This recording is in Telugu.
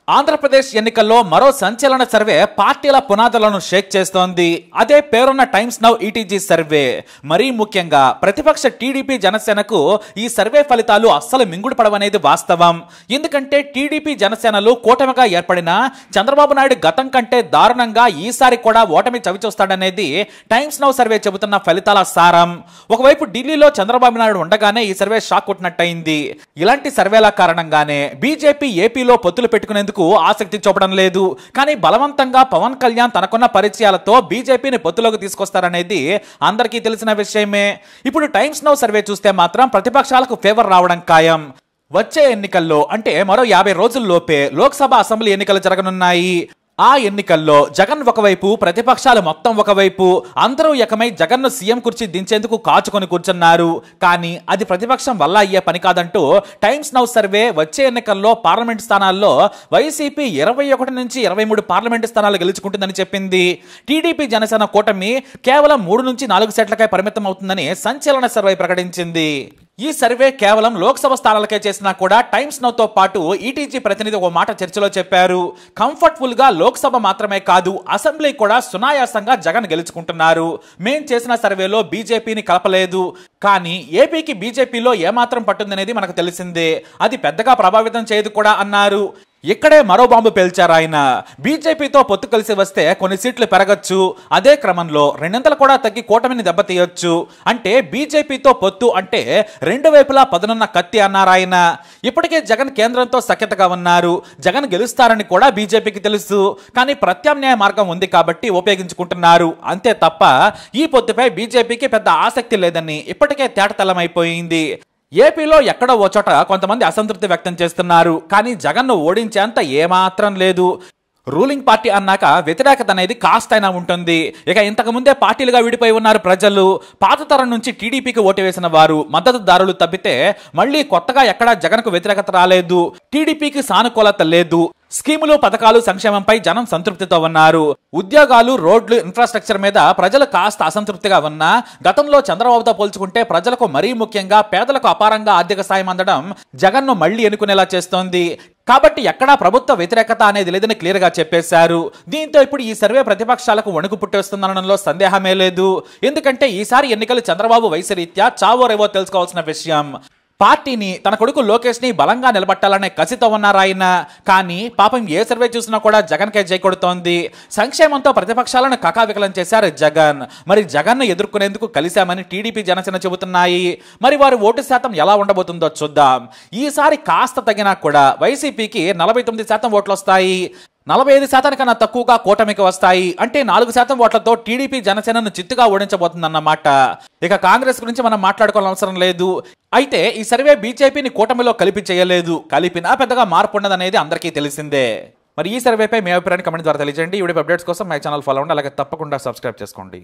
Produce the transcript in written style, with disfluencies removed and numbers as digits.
ఆంధ్రప్రదేశ్ ఎన్నికల్లో మరో సంచలన సర్వే పార్టీల పునాదులను షేక్ చేస్తోంది. అదే పేరున్న టైమ్స్ నౌ ఈటీజీ సర్వే. మరీ ముఖ్యంగా ప్రతిపక్ష టీడీపీ జనసేనకు ఈ సర్వే ఫలితాలు అస్సలు మింగుడు పడవనేది వాస్తవం. ఎందుకంటే టీడీపీ జనసేనలు కూటమిగా ఏర్పడిన చంద్రబాబు నాయుడు గతం కంటే దారుణంగా ఈసారి కూడా ఓటమి చవిచూస్తాడనేది టైమ్స్ నౌ సర్వే చెబుతున్న ఫలితాల సారం. ఒకవైపు ఢిల్లీలో చంద్రబాబు నాయుడు ఉండగానే ఈ సర్వే షాక్ కొట్టినట్టయింది. ఇలాంటి సర్వేల కారణంగానే బీజేపీ ఏపీలో పొత్తులు పెట్టుకునేందుకు ఆసక్తి చూపడం లేదు. కానీ బలవంతంగా పవన్ కళ్యాణ్ తనకున్న పరిచయాలతో బీజేపీని పొత్తులోకి తీసుకొస్తారనేది అందరికీ తెలిసిన విషయమే. ఇప్పుడు టైమ్స్ నౌ సర్వే చూస్తే మాత్రం ప్రతిపక్షాలకు ఫేవర్ రావడం ఖాయం. వచ్చే ఎన్నికల్లో అంటే మరో 50 రోజుల్లోపే లోక్సభ అసెంబ్లీ ఎన్నికలు జరగనున్నాయి. ఆ ఎన్నికల్లో జగన్ ఒకవైపు, ప్రతిపక్షాలు మొత్తం ఒకవైపు, అందరూ ఏకమై జగన్ను సీఎం కుర్చీ దించేందుకు కాచుకొని కూర్చున్నారు. కానీ అది ప్రతిపక్షం వల్ల అయ్యే పని కాదంటూ టైమ్స్ నౌ సర్వే వచ్చే ఎన్నికల్లో పార్లమెంట్ స్థానాల్లో వైసీపీ 21 నుంచి 23 పార్లమెంటు స్థానాలు గెలుచుకుంటుందని చెప్పింది. టీడీపీ జనసేన కూటమి కేవలం 3 నుంచి 4 సీట్లకే పరిమితం అవుతుందని సంచలన సర్వే ప్రకటించింది. ఈ సర్వే కేవలం లోక్సభ స్థానాలకే చేసినా కూడా టైమ్స్ నౌతో పాటు ఈటీజీ ప్రతినిధి ఒక మాట చర్చలో చెప్పారు. కంఫర్టబుల్ గా లోక్సభ మాత్రమే కాదు, అసెంబ్లీ కూడా సునాయాసంగా జగన్ గెలుచుకుంటున్నారు. మేం చేసిన సర్వేలో బీజేపీని కలపలేదు. కానీ ఏపీకి బీజేపీలో ఏమాత్రం పట్టుందనేది మనకు తెలిసిందే. అది పెద్దగా ప్రభావితం చేయదు కూడా అన్నారు. ఇక్కడే మరో బాంబు పేల్చారు ఆయన. బీజేపీతో పొత్తు కలిసి వస్తే కొన్ని సీట్లు పెరగచ్చు, అదే క్రమంలో 200 కూడా తగ్గి కూటమిని దెబ్బతీయొచ్చు. అంటే బీజేపీతో పొత్తు అంటే 2 వైపులా పదునున్న కత్తి అన్నారు ఆయన. ఇప్పటికే జగన్ కేంద్రంతో సఖ్యతగా ఉన్నారు. జగన్ గెలుస్తారని కూడా బీజేపీకి తెలుసు. కానీ ప్రత్యామ్నాయ మార్గం ఉంది కాబట్టి ఉపయోగించుకుంటున్నారు. అంతే తప్ప ఈ పొత్తుపై బీజేపీకి పెద్ద ఆసక్తి లేదని ఇప్పటికే తేటతెల్లమైపోయింది. ఏపీలో ఎక్కడో ఓ చోట కొంతమంది అసంతృప్తి వ్యక్తం చేస్తున్నారు. కానీ జగన్ను ఓడించేంత ఏమాత్రం లేదు. రూలింగ్ పార్టీ అన్నాక వ్యతిరేకత అనేది కాస్తైనా ఉంటుంది. ఇక ఇంతకు ముందే పార్టీలుగా విడిపోయి ఉన్నారు ప్రజలు. పాత తరం నుంచి టీడీపీకి ఓటు వేసిన వారు, మద్దతుదారులు తప్పితే మళ్ళీ కొత్తగా ఎక్కడా జగన్కు వ్యతిరేకత రాలేదు. టీడీపీకి సానుకూలత లేదు. స్కీములు, పథకాలు, సంక్షేమంపై జనం సంతృప్తితో ఉన్నారు. ఉద్యోగాలు, రోడ్లు, ఇన్ఫ్రాస్ట్రక్చర్ మీద ప్రజలు కాస్త అసంతృప్తిగా ఉన్నా గతంలో చంద్రబాబుతో పోల్చుకుంటే ప్రజలకు మరీ ముఖ్యంగా పేదలకు అపారంగా ఆర్థిక సాయం అందడం జగన్ను మళ్లీ ఎన్నుకునేలా చేస్తోంది. కాబట్టి ఎక్కడా ప్రభుత్వ వ్యతిరేకత అనేది లేదని క్లియర్ గా చెప్పేశారు. దీంతో ఇప్పుడు ఈ సర్వే ప్రతిపక్షాలకు వణుకు పుట్టేస్తుందనడంలో సందేహమే లేదు. ఎందుకంటే ఈసారి ఎన్నికలు చంద్రబాబు వయసు రీత్యా చావో రేవో తెలుసుకోవాల్సిన విషయం. పార్టీని, తన కొడుకు లోకేష్ ని బలంగా నిలబట్టాలనే కసితో ఉన్నారు ఆయన. కానీ పాపం ఏ సర్వే చూసినా కూడా జగన్ కే జై కొడుతోంది. సంక్షేమంతో ప్రతిపక్షాలను కకావికలం చేశారు జగన్. మరి జగన్ ను ఎదుర్కొనేందుకు కలిశామని టీడీపీ, జనసేన చెబుతున్నాయి. మరి వారి ఓటు శాతం ఎలా ఉండబోతుందో చూద్దాం. ఈసారి కాస్త తగ్గినా కూడా వైసీపీకి 49% ఓట్లు వస్తాయి. 45% కన్నా తక్కువగా కూటమికి వస్తాయి. అంటే 4% ఓట్లతో టీడీపీ, జనసేనను చిత్తుగా ఓడించబోతుందన్నమాట. ఇక కాంగ్రెస్ గురించి మనం మాట్లాడుకోవాల్సిన అవసరం లేదు. అయితే ఈ సర్వే బీజేపీని కూటమిలో కలిపి చేయలేదు. కలిపినా పెద్దగా మార్పు ఉండదనేది అందరికీ తెలిసిందే. మరి ఈ సర్వేపై మీ అభిప్రాయాన్ని కమెంట్ ద్వారా తెలియజేయండి. ఈ వీడియో అప్డేట్స్ కోసం మై ఛానల్ ఫాలో అవ్వండి. అలాగే తప్పకుండా సబ్స్క్రైబ్ చేసుకోండి.